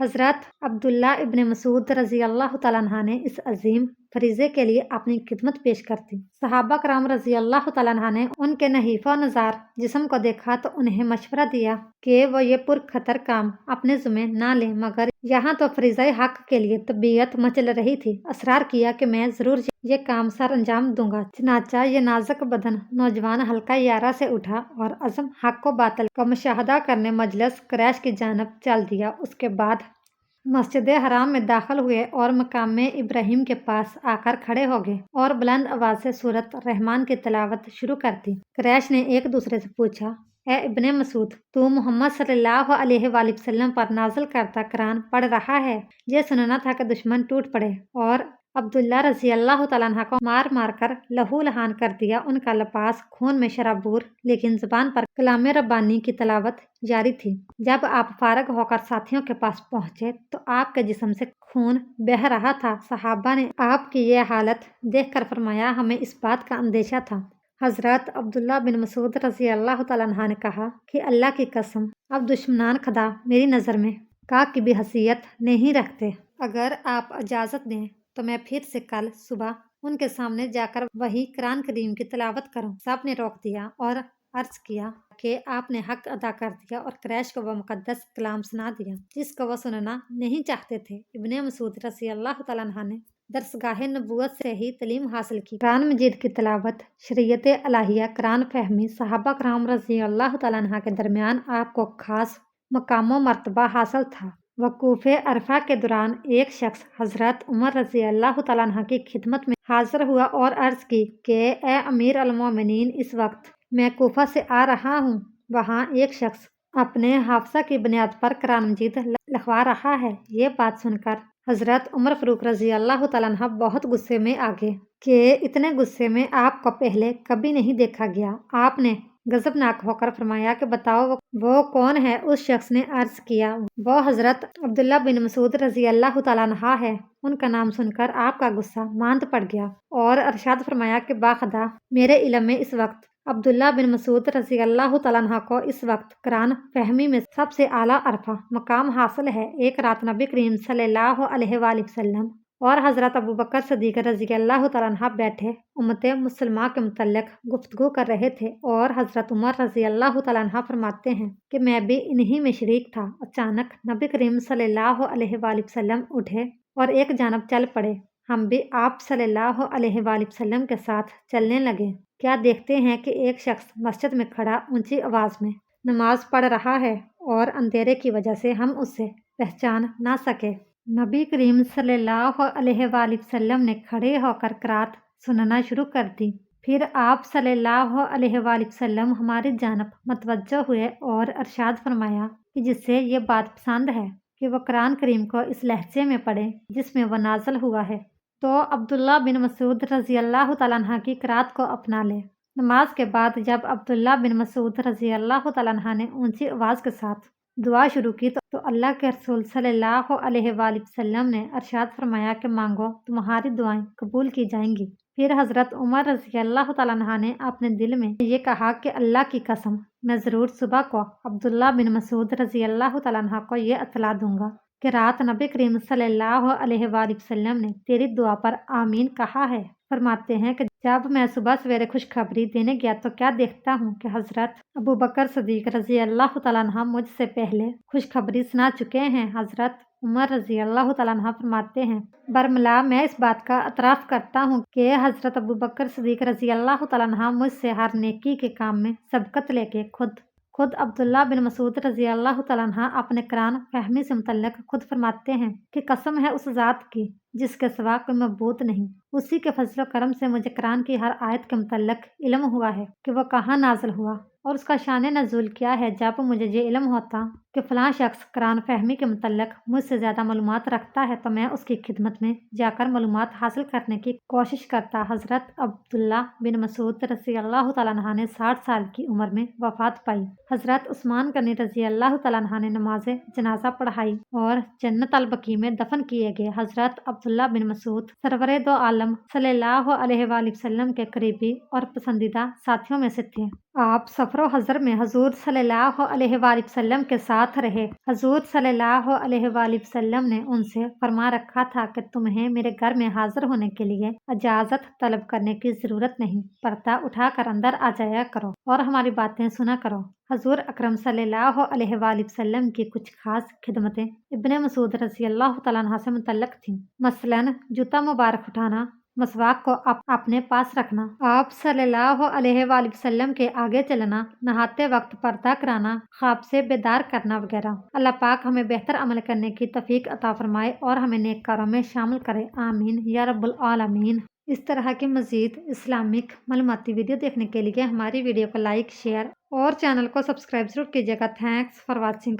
حضرت عبداللہ ابن مسعود رضی اللہ تعالیٰ عنہ نے اس عظیم فریضے کے لیے اپنی خدمت پیش کر دی۔ صحابہ کرام رضی اللہ تعالیٰ عنہ نے ان کے نحیف و نزار جسم کو دیکھا تو انہیں مشورہ دیا کہ وہ یہ پرخطر کام اپنے ذمہ نہ لیں، مگر یہاں تو فریضہ حق کے لیے طبیعت مچل رہی تھی۔ اصرار کیا کہ میں ضرور یہ کام سر انجام دوں گا۔ چنانچہ یہ نازک بدن نوجوان حلقہ یارہ سے اٹھا اور عزم حق و باطل کا مشاہدہ کرنے مجلس قریش کی جانب چل دیا۔ اس کے بعد مسجد حرام میں داخل ہوئے اور مقام ابراہیم کے پاس آ کر کھڑے ہو گئے اور بلند آواز سے سورۃ رحمان کی تلاوت شروع کر دی۔ قریش نے ایک دوسرے سے پوچھا، اے ابن مسعود، تو محمد صلی اللہ علیہ وآلہ وسلم پر نازل کردہ قرآن پڑھ رہا ہے؟ یہ سننا تھا کہ دشمن ٹوٹ پڑے اور عبداللہ رضی اللہ تعالیٰ عنہ کو مار مار کر لہو لہان کر دیا۔ ان کا لباس خون میں شرابور، لیکن زبان پر کلام ربانی کی تلاوت جاری تھی۔ جب آپ فارغ ہو کر ساتھیوں کے پاس پہنچے تو آپ کے جسم سے خون بہہ رہا تھا۔ صحابہ نے آپ کی یہ حالت دیکھ کر فرمایا، ہمیں اس بات کا اندیشہ تھا۔ حضرت عبداللہ بن مسعود رضی اللہ تعالیٰ عنہ نے کہا کہ اللہ کی قسم، اب دشمنان خدا میری نظر میں کا کی بھی حیثیت نہیں رکھتے۔ اگر آپ اجازت دیں تو میں پھر سے کل صبح ان کے سامنے جا کر وہی قرآن کریم کی تلاوت کروں۔ سب نے روک دیا اور عرض کیا کہ آپ نے حق ادا کر دیا اور قریش کو وہ مقدس کلام سنا دیا جس کو وہ سننا نہیں چاہتے تھے۔ ابن مسعود رضی اللہ تعالیٰ عنہ نے درسگاہ نبوت سے ہی تعلیم حاصل کی۔ قرآن مجید کی تلاوت، شریعت الہیہ، قرآن فہمی، صحابہ کرام رضی اللہ تعالیٰ عنہ کے درمیان آپ کو خاص مقام و مرتبہ حاصل تھا۔ وقوف عرفہ کے دوران ایک شخص حضرت عمر رضی اللہ تعالیٰ عنہ کی خدمت میں حاضر ہوا اور عرض کی کہ اے امیر المومنین، اس وقت میں کوفہ سے آ رہا ہوں۔ وہاں ایک شخص اپنے حافظہ کی بنیاد پر قرآن مجید لکھوا رہا ہے۔ یہ بات سن کر حضرت عمر فاروق رضی اللہ تعالیٰ عنہ بہت غصے میں آ گئے کہ اتنے غصے میں آپ کو پہلے کبھی نہیں دیکھا گیا۔ آپ نے غضبناک ہو کر فرمایا کہ بتاؤ وہ کون ہے؟ اس شخص نے عرض کیا، وہ حضرت عبداللہ بن مسعود رضی اللہ تعالیٰ عنہ ہے۔ ان کا نام سن کر آپ کا غصہ ماند پڑ گیا اور ارشاد فرمایا کہ باخدا، میرے علم میں اس وقت عبداللہ بن مسعود رضی اللہ تعالیٰ عنہ کو اس وقت قرآن فہمی میں سب سے اعلیٰ عرفہ مقام حاصل ہے۔ ایک رات نبی کریم صلی اللہ علیہ وآلہ وسلم اور حضرت ابوبکر صدیق رضی اللہ تعالیٰ عنہ بیٹھے امت مسلمہ کے متعلق گفتگو کر رہے تھے اور حضرت عمر رضی اللہ تعالیٰ عنہ فرماتے ہیں کہ میں بھی انہی میں شریک تھا۔ اچانک نبی کریم صلی اللہ علیہ وآلہ وسلم اٹھے اور ایک جانب چل پڑے۔ ہم بھی آپ صلی اللہ علیہ وآلہ وسلم کے ساتھ چلنے لگے۔ کیا دیکھتے ہیں کہ ایک شخص مسجد میں کھڑا اونچی آواز میں نماز پڑھ رہا ہے اور اندھیرے کی وجہ سے ہم اسے پہچان نہ سکے۔ نبی کریم صلی اللہ علیہ وآلہ وسلم نے کھڑے ہو کر قرات سننا شروع کر دی۔ پھر آپ صلی اللہ علیہ وآلہ وسلم ہماری جانب متوجہ ہوئے اور ارشاد فرمایا کہ جس سے یہ بات پسند ہے کہ وہ قرآن کریم کو اس لہجے میں پڑھے جس میں وہ نازل ہوا ہے، تو عبداللہ بن مسعود رضی اللہ تعالیٰ عنہ کی قرات کو اپنا لے۔ نماز کے بعد جب عبداللہ بن مسعود رضی اللہ تعالیٰ عنہ نے اونچی آواز کے ساتھ دعا شروع کی تو اللہ کے رسول صلی اللہ علیہ وآلہ وسلم نے ارشاد فرمایا کہ مانگو تمہاری دعائیں قبول کی جائیں گی۔ پھر حضرت عمر رضی اللہ تعالیٰ عنہ نے اپنے دل میں یہ کہا کہ اللہ کی قسم، میں ضرور صبح کو عبداللہ بن مسعود رضی اللہ تعالیٰ عنہ کو یہ اطلاع دوں گا کہ رات نبی کریم صلی اللہ علیہ وآلہ وسلم نے تیری دعا پر آمین کہا ہے۔ فرماتے ہیں کہ جب میں صبح سویرے خوشخبری دینے گیا تو کیا دیکھتا ہوں کہ حضرت ابوبکر صدیق رضی اللہ تعالیٰ عنہ مجھ سے پہلے خوشخبری سنا چکے ہیں۔ حضرت عمر رضی اللہ تعالیٰ عنہ فرماتے ہیں، برملا میں اس بات کا اعتراف کرتا ہوں کہ حضرت ابوبکر صدیق رضی اللہ تعالیٰ عنہ مجھ سے ہر نیکی کے کام میں سبقت لے کے خود عبداللہ بن مسعود رضی اللہ تعالیٰ عنہ اپنے قرآن فہمی سے متعلق خود فرماتے ہیں کہ قسم ہے اس ذات کی جس کے سوا کوئی معبود نہیں، اسی کے فضل و کرم سے مجھے قرآن کی ہر آیت کے متعلق علم ہوا ہے کہ وہ کہاں نازل ہوا اور اس کا شان نزول کیا ہے۔ جب مجھے یہ علم ہوتا کہ فلاں شخص قرآن فہمی کے متعلق مجھ سے زیادہ معلومات رکھتا ہے تو میں اس کی خدمت میں جا کر معلومات حاصل کرنے کی کوشش کرتا۔ حضرت عبداللہ بن مسعود رضی اللہ تعالیٰ عنہ نے 60 سال کی عمر میں وفات پائی۔ حضرت عثمان غنی رضی اللہ تعالیٰ عنہ نے نماز جنازہ پڑھائی اور جنت البقیع میں دفن کیے گئے۔ حضرت عبداللہ بن مسعود سرور دو عالم صلی اللہ علیہ وآلہ وسلم کے قریبی اور پسندیدہ ساتھیوں میں سے تھے۔ آپ سفر و حضر میں حضور صلی اللہ علیہ وآلہ وسلم کے ساتھ ساتھ رہے۔ حضور صلی اللہ علیہ وآلہ وسلم نے ان سے فرما رکھا تھا کہ تمہیں میرے گھر میں حاضر ہونے کے لیے اجازت طلب کرنے کی ضرورت نہیں، پردہ اٹھا کر اندر آ جایا کرو اور ہماری باتیں سنا کرو۔ حضور اکرم صلی اللہ علیہ وآلہ وسلم کی کچھ خاص خدمتیں ابن مسعود رضی اللہ تعالیٰ عنہ سے متعلق تھیں، مثلاً جوتا مبارک اٹھانا، مسواک کو اپنے پاس رکھنا، آپ صلی اللہ علیہ وآلہ وسلم کے آگے چلنا، نہاتے وقت پردہ کرانا، خواب سے بیدار کرنا وغیرہ۔ اللہ پاک ہمیں بہتر عمل کرنے کی توفیق عطا فرمائے اور ہمیں نیک کاروں میں شامل کرے، آمین یا رب العالمین۔ اس طرح کی مزید اسلامک معلوماتی ویڈیو دیکھنے کے لیے ہماری ویڈیو کو لائک، شیئر اور چینل کو سبسکرائب ضرور کیجیے گا۔ Thanks for watching.